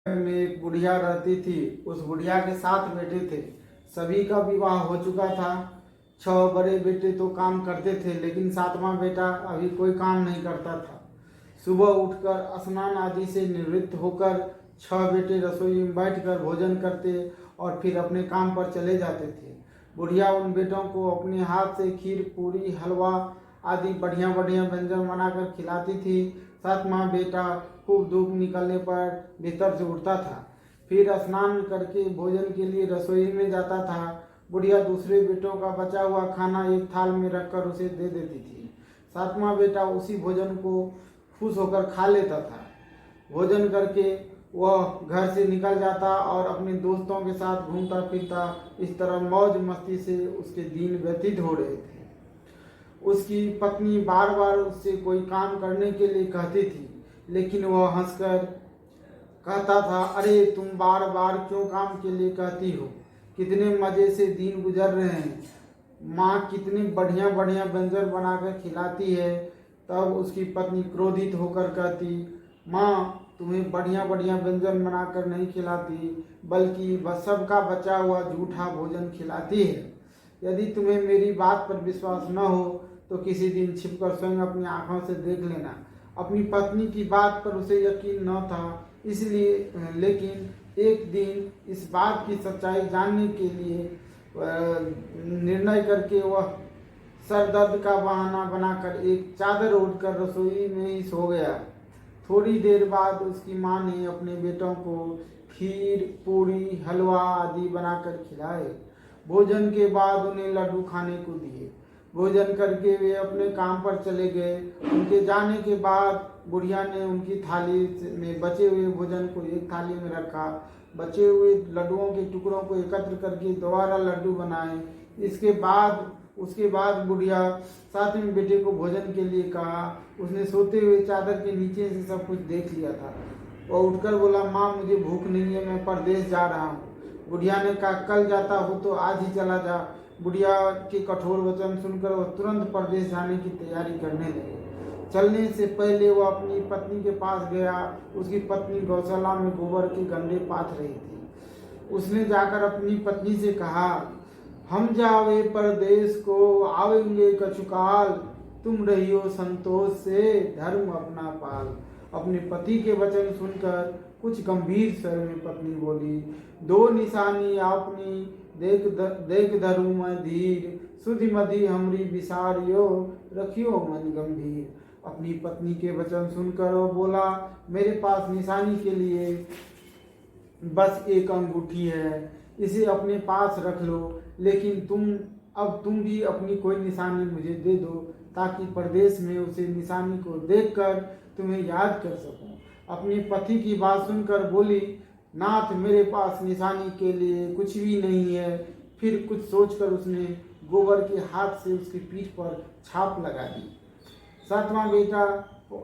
में एक बुढ़िया रहती थी। उस बुढ़िया के 7 बेटे थे। सभी का विवाह हो चुका था। 6 बड़े बेटे तो काम करते थे, लेकिन 7वां बेटा अभी कोई काम नहीं करता था। सुबह उठकर स्नान आदि से निवृत्त होकर 6 बेटे रसोई में बैठकर भोजन करते और फिर अपने काम पर चले जाते थे। बुढ़िया उन बेटों को अपने हाथ से खीर, पूरी, हलवा आदि बढ़िया बढ़िया व्यंजन बनाकर खिलाती थी। 7वां बेटा खूब धूप निकलने पर भीतर से उठता था, फिर स्नान करके भोजन के लिए रसोई में जाता था। बुढ़िया दूसरे बेटों का बचा हुआ खाना एक थाल में रखकर उसे दे देती थी। 7वां बेटा उसी भोजन को खुश होकर खा लेता था। भोजन करके वह घर से निकल जाता और अपने दोस्तों के साथ घूमता फिरता। इस तरह मौज मस्ती से उसके दिन व्यतीत हो रहे थे। उसकी पत्नी बार बार उससे कोई काम करने के लिए कहती थी, लेकिन वह हंसकर कहता था, अरे तुम बार बार क्यों काम के लिए कहती हो? कितने मजे से दिन गुजर रहे हैं। माँ कितनी बढ़िया बढ़िया व्यंजन बनाकर खिलाती है। तब उसकी पत्नी क्रोधित होकर कहती, माँ तुम्हें बढ़िया बढ़िया व्यंजन बनाकर नहीं खिलाती, बल्कि बस सबका बचा हुआ झूठा भोजन खिलाती है। यदि तुम्हें मेरी बात पर विश्वास न हो तो किसी दिन छिपकर स्वयं अपनी आंखों से देख लेना। अपनी पत्नी की बात पर उसे यकीन न था, इसलिए लेकिन एक दिन इस बात की सच्चाई जानने के लिए निर्णय करके वह सर दर्द का बहाना बनाकर एक चादर ओढ़कर रसोई में ही सो गया। थोड़ी देर बाद उसकी माँ ने अपने बेटों को खीर, पूरी, हलवा आदि बनाकर खिलाए। भोजन के बाद उन्हें लड्डू खाने को दिए। भोजन करके वे अपने काम पर चले गए। उनके जाने के बाद बुढ़िया ने उनकी थाली में बचे हुए भोजन को एक थाली में रखा। बचे हुए लड्डुओं के टुकड़ों को एकत्र करके दोबारा लड्डू बनाए। उसके बाद बुढ़िया 7वें बेटे को भोजन के लिए कहा। उसने सोते हुए चादर के नीचे से सब कुछ देख लिया था। वह उठकर बोला, माँ मुझे भूख नहीं है, मैं परदेश जा रहा हूँ। बुढ़िया ने कहा, कल जाता हो तो आज ही चला जा। बुढ़िया के कठोर वचन सुनकर वह तुरंत परदेश जाने की तैयारी करने लगे। चलने से पहले वह अपनी पत्नी के पास गया। उसकी पत्नी गौशाला में गोबर के गंडे पाथ रही थी। उसने जाकर अपनी पत्नी से कहा, हम जावे परदेश को आवेंगे कछुकाल, तुम रहियो संतोष से धर्म अपना पाल। अपने पति के वचन सुनकर कुछ गंभीर स्वर में पत्नी बोली, 2 निशानी आपनी देख धरू मैं धीर, सुधि मधि हमरी विसारियो रखियो मन गंभीर। अपनी पत्नी के वचन सुनकर वो बोला, मेरे पास निशानी के लिए बस एक अंगूठी है, इसे अपने पास रख लो, लेकिन तुम भी अपनी कोई निशानी मुझे दे दो, ताकि परदेश में उसे निशानी को देखकर तुम्हें याद कर सकूं। अपने पति की बात सुनकर बोली, नाथ मेरे पास निशानी के लिए कुछ भी नहीं है। फिर कुछ सोचकर उसने गोबर के हाथ से उसकी पीठ पर छाप लगा दी। 7वां बेटा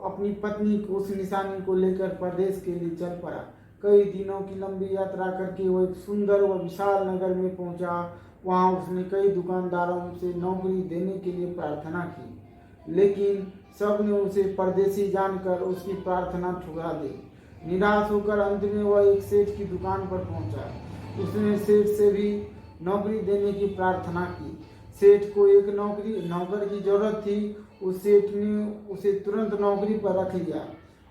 अपनी पत्नी को उस निशानी को लेकर परदेश के लिए चल पड़ा। कई दिनों की लंबी यात्रा करके वो एक सुंदर व विशाल नगर में पहुंचा। वहां उसने कई दुकानदारों से नौकरी देने के लिए प्रार्थना की, लेकिन सब ने उसे परदेसी जानकर उसकी प्रार्थना ठुकरा दी। निराश होकर अंत में वह एक सेठ की दुकान पर पहुंचा। उसने सेठ से भी नौकरी देने की प्रार्थना की। सेठ को एक नौकर की जरूरत थी। उस सेठ ने उसे तुरंत नौकरी पर रख लिया।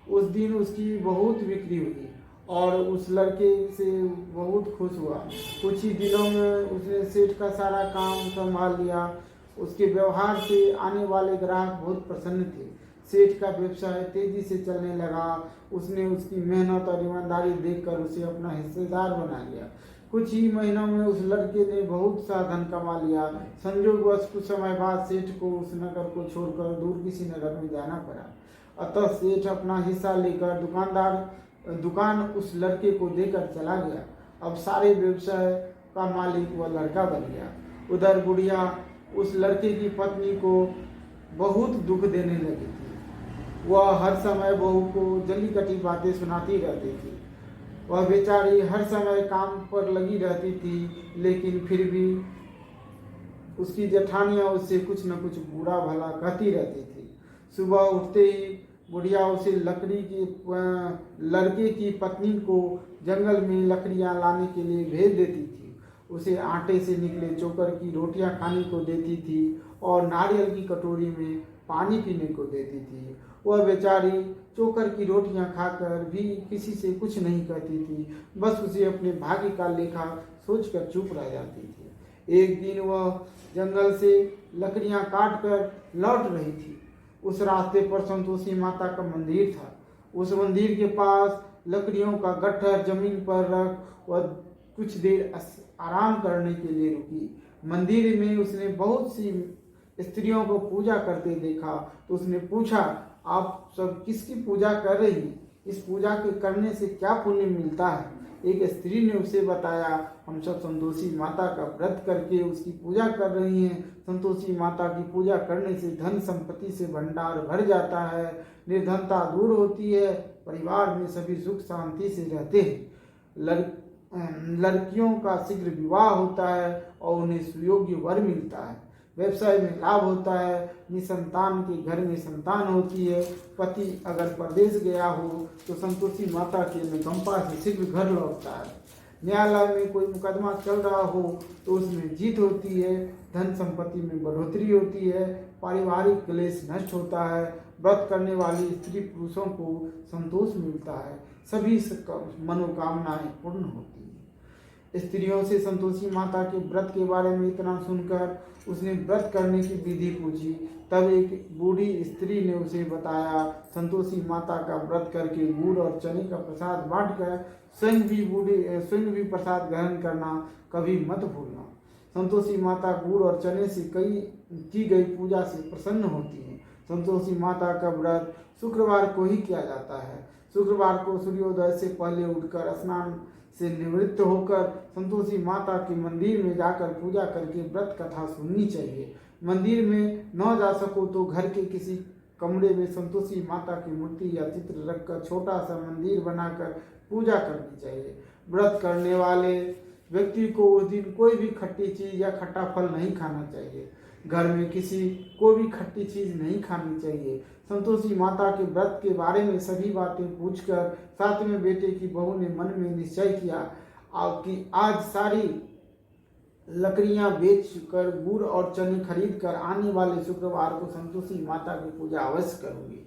उस दिन उसकी बहुत बिक्री हुई और उस लड़के से बहुत खुश हुआ। कुछ ही दिनों में उसने सेठ का सारा काम संभाल लिया। उसके व्यवहार से आने वाले ग्राहक बहुत प्रसन्न थे। सेठ का व्यवसाय तेजी से चलने लगा। उसने उसकी मेहनत और ईमानदारी देखकर उसे अपना हिस्सेदार बना लिया। कुछ ही महीनों में उस लड़के ने बहुत सा धन कमा लिया। संयोगवश कुछ समय बाद सेठ को उस नगर को छोड़कर दूर किसी नगर में जाना पड़ा। अतः सेठ अपना हिस्सा लेकर दुकान उस लड़के को देकर चला गया। अब सारे व्यवसाय का मालिक वह लड़का बन गया। उधर बुढ़िया उस लड़के की पत्नी को बहुत दुख देने लगी थी। वह हर समय बहू को जली कटी बातें सुनाती रहती थी। वह बेचारी हर समय काम पर लगी रहती थी, लेकिन फिर भी उसकी जेठानियां उससे कुछ न कुछ बुरा भला कहती रहती थी। सुबह उठते ही बुढ़िया उसे लड़के की पत्नी को जंगल में लकड़ियां लाने के लिए भेज देती थी। उसे आटे से निकले चोकर की रोटियां खाने को देती थी और नारियल की कटोरी में पानी पीने को देती थी। वह बेचारी चोकर की रोटियां खाकर भी किसी से कुछ नहीं कहती थी, बस उसे अपने भाग्य का लेखा सोचकर चुप रह जाती थी। एक दिन वह जंगल से लकड़ियां काट कर लौट रही थी। उस रास्ते पर संतोषी माता का मंदिर था। उस मंदिर के पास लकड़ियों का गट्ठर जमीन पर रख वह कुछ देर आराम करने के लिए रुकी। मंदिर में उसने बहुत सी स्त्रियों को पूजा करते देखा तो उसने पूछा, आप सब किसकी पूजा कर रही हैं? इस पूजा के करने से क्या पुण्य मिलता है? एक स्त्री ने उसे बताया, हम सब संतोषी माता का व्रत करके उसकी पूजा कर रही हैं। संतोषी माता की पूजा करने से धन संपत्ति से भंडार भर जाता है, निर्धनता दूर होती है, परिवार में सभी सुख शांति से रहते हैं, लड़कियों का शीघ्र विवाह होता है और उन्हें सुयोग्य वर मिलता है, व्यवसाय में लाभ होता है, निसंतान के घर में संतान होती है, पति अगर परदेश गया हो तो संतोषी माता के अनुकंपा से शीघ्र घर लौटता है, न्यायालय में कोई मुकदमा चल रहा हो तो उसमें जीत होती है, धन संपत्ति में बढ़ोतरी होती है, पारिवारिक क्लेश नष्ट होता है, व्रत करने वाली स्त्री पुरुषों को संतोष मिलता है, सभी मनोकामनाएं पूर्ण होती है। स्त्रियों से संतोषी माता के व्रत के बारे में इतना सुनकर उसने व्रत करने की विधि पूछी। तब एक बूढ़ी स्त्री ने उसे बताया, संतोषी माता का व्रत करके गुड़ और चने का प्रसाद बांटकर स्वयं भी प्रसाद ग्रहण करना कभी मत भूलना। संतोषी माता गुड़ और चने से की गई पूजा से प्रसन्न होती है। संतोषी माता का व्रत शुक्रवार को ही किया जाता है। शुक्रवार को सूर्योदय से पहले उठकर स्नान से निवृत्त होकर संतोषी माता के मंदिर में जाकर पूजा करके व्रत कथा सुननी चाहिए। मंदिर में न जा सको तो घर के किसी कमरे में संतोषी माता की मूर्ति या चित्र रखकर छोटा सा मंदिर बनाकर पूजा करनी चाहिए। व्रत करने वाले व्यक्ति को उस दिन कोई भी खट्टी चीज या खट्टा फल नहीं खाना चाहिए। घर में किसी को भी खट्टी चीज नहीं खानी चाहिए। संतोषी माता के व्रत के बारे में सभी बातें पूछकर सातवें बेटे की बहू ने मन में निश्चय किया कि आज सारी लकड़ियां बेचकर गुड़ और चने खरीद कर आने वाले शुक्रवार को संतोषी माता की पूजा अवश्य करूंगी।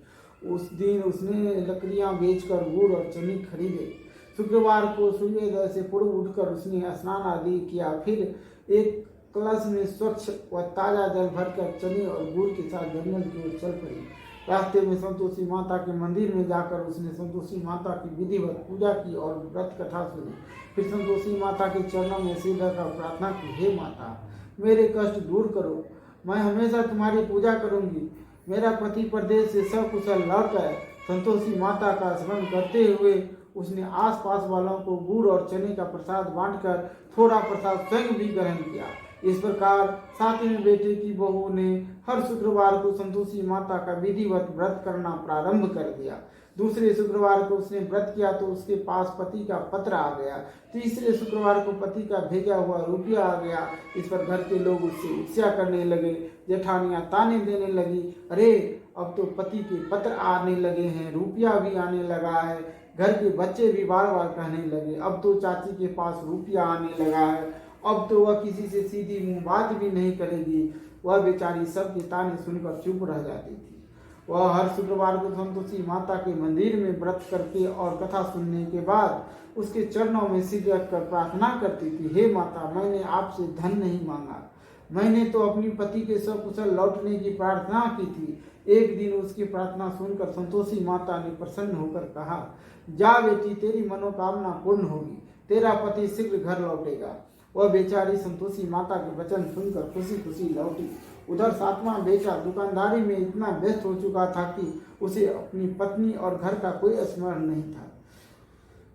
उस दिन उसने लकड़ियां बेचकर गुड़ और चने खरीदे। शुक्रवार को सूर्योदय से पूर्व उठकर उसने स्नान आदि किया। फिर एक कलश में स्वच्छ व ताजा जल भरकर चने और गुड़ के साथ जंगल की ओर चल पड़ी। रास्ते में संतोषी माता के मंदिर में जाकर उसने संतोषी माता की विधिवत पूजा की और व्रत कथा सुनी। फिर संतोषी माता के चरणों में सिर रखकर प्रार्थना की, हे माता, मेरे कष्ट दूर करो, मैं हमेशा तुम्हारी पूजा करूंगी। मेरा पति परदेश से सकुशल लौट आए। संतोषी माता का स्मरण करते हुए उसने आसपास वालों को गुड़ और चने का प्रसाद बांटकर थोड़ा प्रसाद स्वयं भी ग्रहण किया। इस प्रकार सातवें बेटे की बहू ने हर शुक्रवार को संतोषी माता का विधिवत व्रत करना प्रारंभ कर दिया। दूसरे शुक्रवार को उसने व्रत किया तो उसके पास पति का पत्र आ गया। तीसरे शुक्रवार को पति का भेजा हुआ रुपया आ गया। इस पर घर के लोग उससे ईर्ष्या करने लगे। जेठानियां ताने देने लगी, अरे अब तो पति के पत्र आने लगे हैं, रुपया भी आने लगा है। घर के बच्चे भी बार बार कहने लगे, अब तो चाची के पास रुपया आने लगा है, अब तो वह किसी से सीधी मुंह बात भी नहीं करेगी। वह बेचारी सबके ताने सुनकर चुप रह जाती थी। वह हर शुक्रवार को संतोषी माता के मंदिर में व्रत करके और कथा सुनने के बाद उसके चरणों में सिर रखकर प्रार्थना करती थी, हे माता, मैंने आपसे धन नहीं मांगा, मैंने तो अपनी पति के सकुशल लौटने की प्रार्थना की थी। एक दिन उसकी प्रार्थना सुनकर संतोषी माता ने प्रसन्न होकर कहा, जा बेटी, तेरी मनोकामना पूर्ण होगी, तेरा पति शीघ्र घर लौटेगा। वह बेचारी संतोषी माता के वचन सुनकर खुशी खुशी लौटी। उधर सातवां बेटा दुकानदारी में इतना व्यस्त हो चुका था कि उसे अपनी पत्नी और घर का कोई स्मरण नहीं था।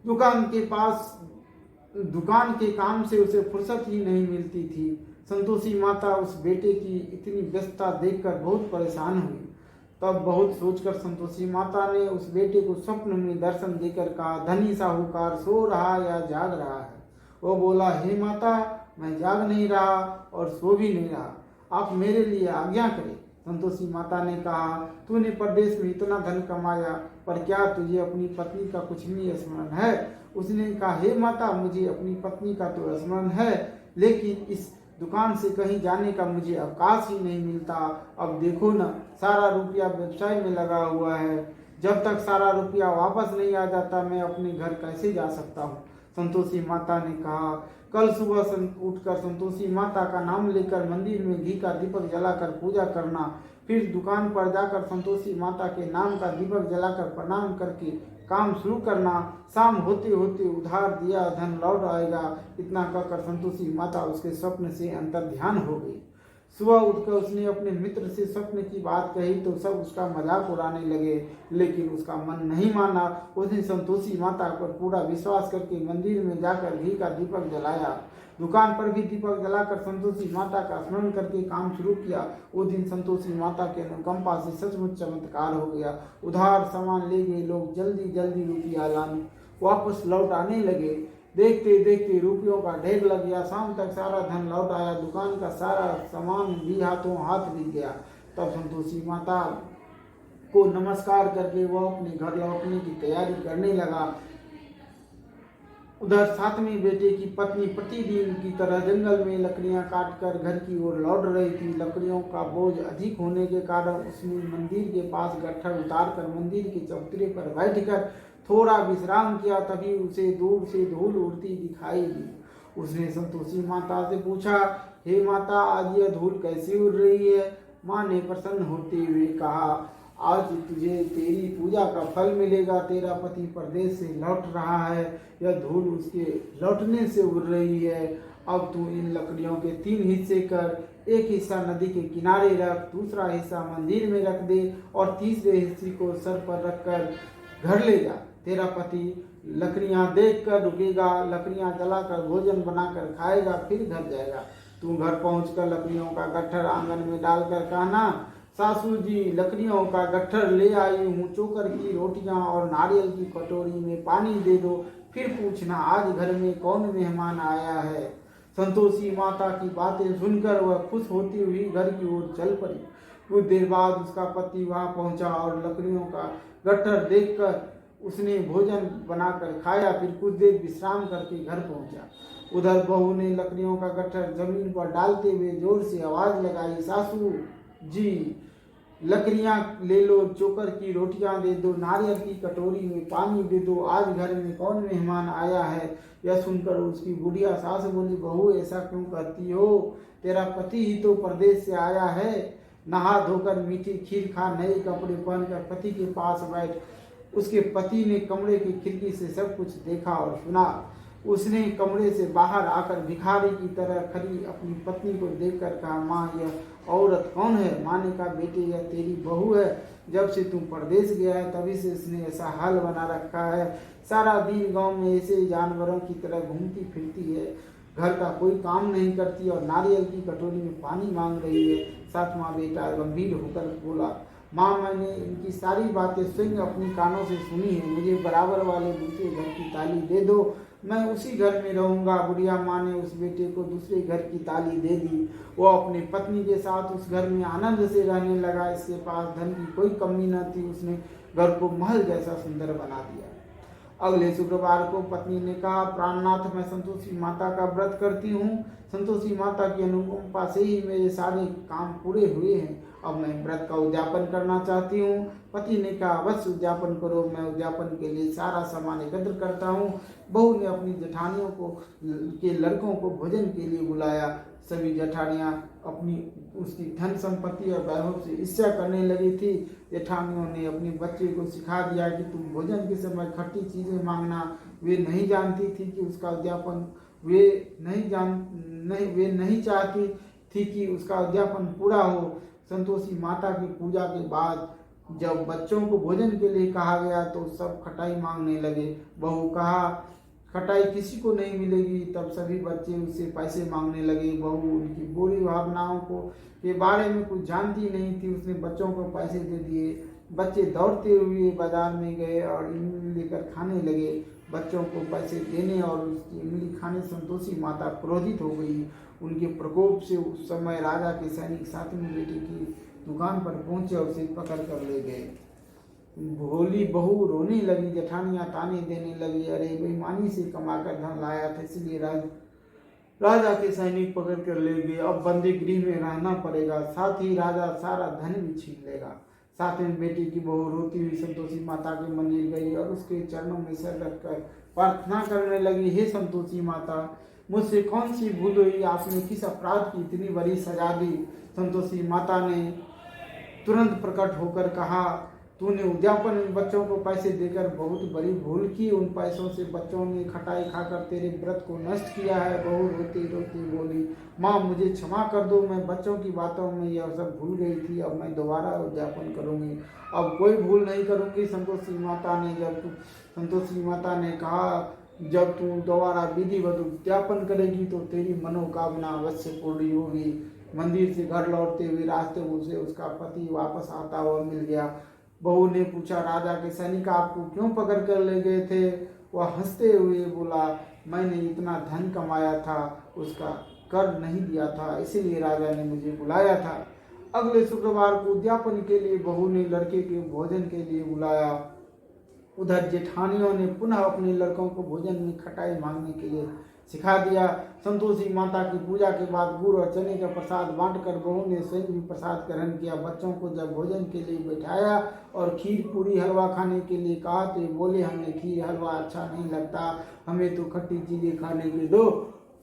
दुकान के काम से उसे फुर्सत ही नहीं मिलती थी। संतोषी माता उस बेटे की इतनी व्यस्तता देखकर बहुत परेशान हुई। तब बहुत सोचकर संतोषी माता ने उस बेटे को स्वप्न में दर्शन देकर कहा, धनी साहूकार सो रहा या जाग रहा है? वो बोला, हे माता, मैं जाग नहीं रहा और सो भी नहीं रहा, आप मेरे लिए आज्ञा करें। संतोषी माता ने कहा, तूने परदेश में इतना धन कमाया, पर क्या तुझे अपनी पत्नी का कुछ नहीं स्मरण है? उसने कहा, हे माता, मुझे अपनी पत्नी का तो स्मरण है, लेकिन इस दुकान से कहीं जाने का मुझे अवकाश ही नहीं मिलता। अब देखो ना, सारा रुपया व्यवसाय में लगा हुआ है। जब तक सारा रुपया वापस नहीं आ जाता, मैं अपने घर कैसे जा सकता हूँ? संतोषी माता ने कहा, कल सुबह उठकर संतोषी माता का नाम लेकर मंदिर में घी का दीपक जलाकर पूजा करना, फिर दुकान पर जाकर संतोषी माता के नाम का दीपक जलाकर प्रणाम करके काम शुरू करना। शाम होते होते उधार दिया धन लौट आएगा। इतना कहकर संतोषी माता उसके स्वप्न से अंतर ध्यान हो गई। सुबह उठकर उसने अपने मित्र से स्वप्न की बात कही तो सब उसका मजाक उड़ाने लगे, लेकिन उसका मन नहीं माना। उसने संतोषी माता पर पूरा विश्वास करके मंदिर में जाकर घी का दीपक जलाया। दुकान पर भी दीपक जलाकर संतोषी माता का स्मरण करके काम शुरू किया। उस दिन संतोषी माता के अनुकंपा से सचमुच चमत्कार हो गया। उधार सामान ले गए लोग जल्दी जल्दी रुपया लाने वापस लौट आने लगे। देखते देखते रुपयों का ढेर लग गया। शाम तक सारा धन लौट आया। दुकान का सारा सामान भी हाथों हाथ बिक गया। तब संतोषी माता को नमस्कार करके वह अपने घर लौटने की तैयारी करने लगा। उधर सातवें बेटे की पत्नी प्रतिदिन की तरह जंगल में लकड़ियां काटकर घर की ओर लौट रही थी। लकड़ियों का बोझ अधिक होने के कारण उसने मंदिर के पास गट्ठर उतारकर मंदिर के चौतरे पर बैठकर थोड़ा विश्राम किया। तभी उसे दूर से धूल उड़ती दिखाई दी। उसने संतोषी माता से पूछा, हे माता, आज यह धूल कैसे उड़ रही है? माँ ने प्रसन्न होते हुए कहा, आज तुझे तेरी पूजा का फल मिलेगा। तेरा पति परदेश से लौट रहा है, यह धूल उसके लौटने से उड़ रही है। अब तू इन लकड़ियों के 3 हिस्से कर, एक हिस्सा नदी के किनारे रख, दूसरा हिस्सा मंदिर में रख दे और तीसरे हिस्से को सर पर रखकर घर ले जा। तेरा पति लकड़ियां देखकर रुकेगा, लकड़ियां जलाकर भोजन बनाकर खाएगा, फिर घर जाएगा। तू घर पहुंचकर लकड़ियों का गट्ठर आंगन में डालकर कहना, सासू जी, लकड़ियों का गट्ठर ले आई हूँ, चोकर की रोटियां और नारियल की कटोरी में पानी दे दो, फिर पूछना आज घर में कौन मेहमान आया है। संतोषी माता की बातें सुनकर वह खुश होती हुई घर की ओर चल पड़ी। कुछ देर बाद उसका पति वहां पहुंचा और लकड़ियों का गट्ठर देखकर उसने भोजन बनाकर खाया, फिर कुछ देर विश्राम करके घर पहुंचा। उधर बहू ने लकड़ियों का गट्ठर जमीन पर डालते हुए जोर से आवाज लगाई, सासू जी, लकड़ियां ले लो, चोकर की रोटियां दे दो, नारियल की कटोरी में पानी दे दो, आज घर में कौन मेहमान आया है। यह सुनकर उसकी बुढ़िया सास बोली, बहू ऐसा क्यों करती हो? तेरा पति ही तो परदेश से आया है। नहा धोकर मीठी खीर खा, नए कपड़े पहनकर पति के पास बैठ। उसके पति ने कमरे की खिड़की से सब कुछ देखा और सुना। उसने कमरे से बाहर आकर भिखारी की तरह खड़ी अपनी पत्नी को देखकर कहा, माँ, यह औरत कौन है? माँ ने कहा, बेटे, यह तेरी बहू है। जब से तुम परदेश गया है तभी से इसने ऐसा हाल बना रखा है। सारा दिन गांव में ऐसे जानवरों की तरह घूमती फिरती है, घर का कोई काम नहीं करती और नारियल की कटोरी में पानी मांग रही है। सातवां बेटा गंभीर होकर बोला, माँ, मैंने इनकी सारी बातें स्वयं अपनी कानों से सुनी है। मुझे बराबर वाले दूसरे घर की ताली दे दो, मैं उसी घर में रहूंगा। बुढ़िया माँ ने उस बेटे को दूसरे घर की ताली दे दी। वो अपनी पत्नी के साथ उस घर में आनंद से रहने लगा। इसके पास धन की कोई कमी न थी। उसने घर को महल जैसा सुंदर बना दिया। अगले शुक्रवार को पत्नी ने कहा, प्राणनाथ, मैं संतोषी माता का व्रत करती हूँ। संतोषी माता की अनुकंपा से ही मेरे सारे काम पूरे हुए हैं। अब मैं व्रत का उद्यापन करना चाहती हूँ। पति ने कहा, अवश्य उद्यापन करो, मैं उद्यापन के लिए सारा सामान एकत्र करता हूँ। बहू ने अपनी जेठानियों के लड़कों को भोजन के लिए बुलाया। सभी जेठानियाँ अपनी उसकी धन संपत्ति और वैभव से ईर्ष्या करने लगी थी। जेठानियों ने अपने बच्चे को सिखा दिया कि तुम भोजन के समय खट्टी चीजें मांगना। वे नहीं जानती थी कि उसका उद्यापन वे नहीं चाहती थी कि उसका उद्यापन पूरा हो। संतोषी माता की पूजा के बाद जब बच्चों को भोजन के लिए कहा गया तो सब खटाई मांगने लगे। बहू कहा, खटाई किसी को नहीं मिलेगी। तब सभी बच्चे उससे पैसे मांगने लगे। बहू उनकी बुरी भावनाओं के बारे में कुछ जानती नहीं थी। उसने बच्चों को पैसे दे दिए। बच्चे दौड़ते हुए बाजार में गए और इमली लेकर खाने लगे। बच्चों को पैसे देने और उसकी इमली खाने संतोषी माता क्रोधित हो गई। उनके प्रकोप से उस समय राजा के सैनिक सातवीं बेटी की दुकान पर पहुंचे और उसे पकड़ कर ले गए। भोली बहू रोने लगी, जेठानियां ताने देने लगी, अरे बेईमानी से कमाकर धन लाया था इसलिए राजा के सैनिक पकड़ कर ले गए, अब बंदी गृह में रहना पड़ेगा, साथ ही राजा सारा धन भी छीन लेगा। साथ में बेटी की बहू रोती हुई संतोषी माता के मंदिर गई और उसके चरणों में सिर रखकर प्रार्थना करने लगी, हे संतोषी माता, मुझसे कौन सी भूल हुई, आपने किस अपराध की इतनी बड़ी सजा दी। संतोषी माता ने तुरंत प्रकट होकर कहा, तूने उद्यापन में बच्चों को पैसे देकर बहुत बड़ी भूल की, उन पैसों से बच्चों ने खटाई खाकर तेरे व्रत को नष्ट किया है। बहू रोती रोती बोली, माँ मुझे क्षमा कर दो, मैं बच्चों की बातों में यह सब भूल गई थी, अब मैं दोबारा उद्यापन करूंगी, अब कोई भूल नहीं करूंगी। संतोषी माता ने कहा, जब तू दोबारा विधिवत उद्यापन करेगी तो तेरी मनोकामना अवश्य पूरी होगी। मंदिर से घर लौटते हुए रास्ते में उसे उसका पति वापस आता हुआ मिल गया। बहू ने पूछा, राजा के सैनिक आपको क्यों पकड़ कर ले गए थे। वह हंसते हुए बोला, मैंने इतना धन कमाया था, उसका कर नहीं दिया था, इसीलिए राजा ने मुझे बुलाया था। अगले शुक्रवार को उद्यापन के लिए बहू ने लड़के के भोजन के लिए बुलाया। उधर जेठानियों ने पुनः अपने लड़कों को भोजन में खटाई मांगने के लिए सिखा दिया। संतोषी माता की पूजा के बाद गुड़ और चने का प्रसाद बांटकर बहू ने स्वयं भी प्रसाद ग्रहण किया। बच्चों को जब भोजन के लिए बैठाया और खीर पूरी हलवा खाने के लिए कहा तो बोले, हमें खीर हलवा अच्छा नहीं लगता, हमें तो खट्टी चीजें खाने के दो।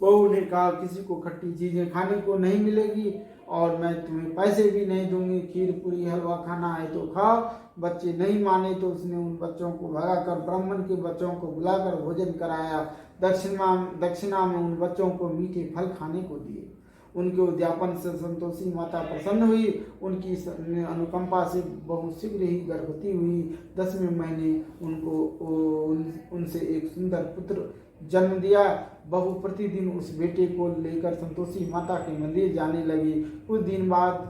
बहू ने कहा, किसी को खट्टी चीजें खाने को नहीं मिलेगी और मैं तुम्हें पैसे भी नहीं दूंगी, खीर पूरी हलवा खाना है तो खाओ। बच्चे नहीं माने तो उसने उन बच्चों को भगाकर ब्राह्मण के बच्चों को बुलाकर भोजन कराया। दक्षिणा में उन बच्चों को मीठे फल खाने को दिए। उनके उद्यापन से संतोषी माता प्रसन्न हुई। उनकी अनुकंपा से बहू शीघ्र ही गर्भवती हुई। 10वें महीने उनसे एक सुंदर पुत्र जन्म दिया। बहू प्रतिदिन उस बेटे को लेकर संतोषी माता के मंदिर जाने लगी। कुछ दिन बाद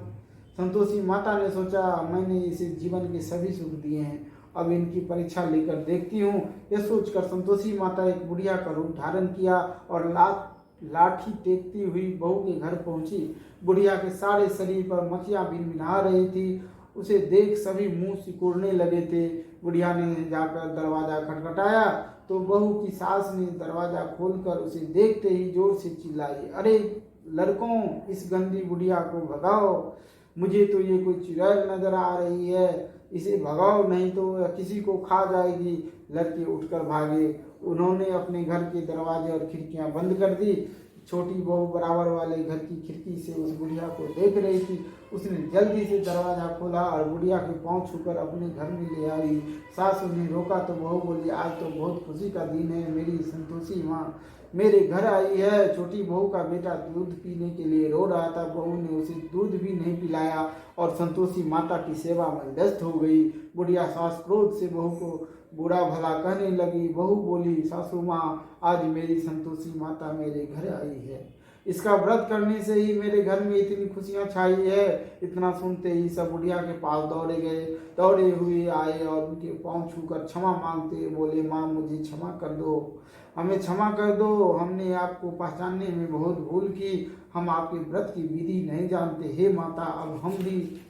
संतोषी माता ने सोचा, मैंने इसे जीवन के सभी सुख दिए हैं, अब इनकी परीक्षा लेकर देखती हूँ। यह सोचकर संतोषी माता एक बुढ़िया का रूप धारण किया और लाठी टेकती हुई बहू के घर पहुंची। बुढ़िया के सारे शरीर पर मक्खियां भिनभिना रही थी। उसे देख सभी मुंह सिकुड़ने लगे थे। बुढ़िया ने जाकर दरवाजा खटखटाया तो बहू की सास ने दरवाजा खोलकर उसे देखते ही जोर से चिल्लाई, अरे लड़कों, इस गंदी बुढ़िया को भगाओ, मुझे तो ये कोई चुड़ैल नजर आ रही है, इसे भगाओ नहीं तो किसी को खा जाएगी। लड़के उठकर भागे। उन्होंने अपने घर के दरवाजे और खिड़कियां बंद कर दी। छोटी बहू बराबर वाले घर की खिड़की से उस बुढ़िया को देख रही थी। उसने जल्दी से दरवाजा खोला और बुढ़िया के पांव छूकर अपने घर में ले आई। सासू ने रोका तो बहू बोली, आज तो बहुत खुशी का दिन है, मेरी संतोषी माँ मेरे घर आई है। छोटी बहू का बेटा दूध पीने के लिए रो रहा था। बहू ने उसे दूध भी नहीं पिलाया और संतोषी माता की सेवा में व्यस्त हो गई। बुढ़िया सास क्रोध से बहू को बुरा भला कहने लगी। बहू बोली, सासू माँ, आज मेरी संतोषी माता मेरे घर आई है, इसका व्रत करने से ही मेरे घर में इतनी खुशियां छाई है। इतना सुनते ही सब बुढ़िया के पास दौड़े गए। दौड़े हुए आए और उनके पांव छूकर क्षमा मांगते बोले, माँ मुझे क्षमा कर दो, हमें क्षमा कर दो, हमने आपको पहचानने में बहुत भूल की, हम आपके व्रत की विधि नहीं जानते। हे माता, अब हम भी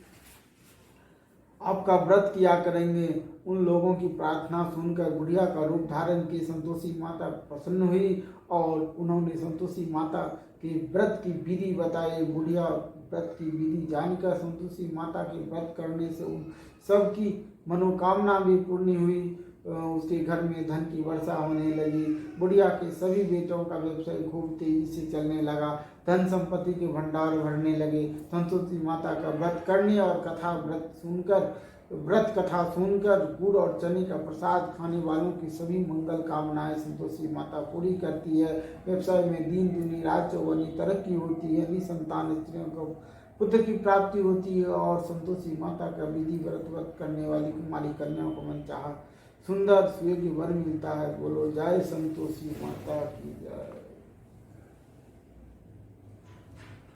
आपका व्रत किया करेंगे। उन लोगों की प्रार्थना सुनकर बुढ़िया का रूप धारण की संतोषी माता प्रसन्न हुई और उन्होंने संतोषी माता के व्रत की विधि बताई। बुढ़िया व्रत की विधि जानकर संतोषी माता के व्रत करने से उन सबकी मनोकामना भी पूर्ण हुई। उसके घर में धन की वर्षा होने लगी। बुढ़िया के सभी बेटों का व्यवसाय खूब तेजी से चलने लगा। धन संपत्ति के भंडार भरने लगे। संतोषी माता का व्रत करने और व्रत कथा सुनकर गुड़ और चने का प्रसाद खाने वालों की सभी मंगल कामनाएं संतोषी माता पूरी करती है। व्यवसाय में दिन दुनी रात चौगुनी तरक्की होती है। निसंतान स्त्रियों को पुत्र की प्राप्ति होती है और संतोषी माता का विधि व्रत करने वाली कुमारी कन्याओं को मनचाहा सुंदर स्वर्गीय वर मिलता है। बोलो जय संतोषी माता की जय।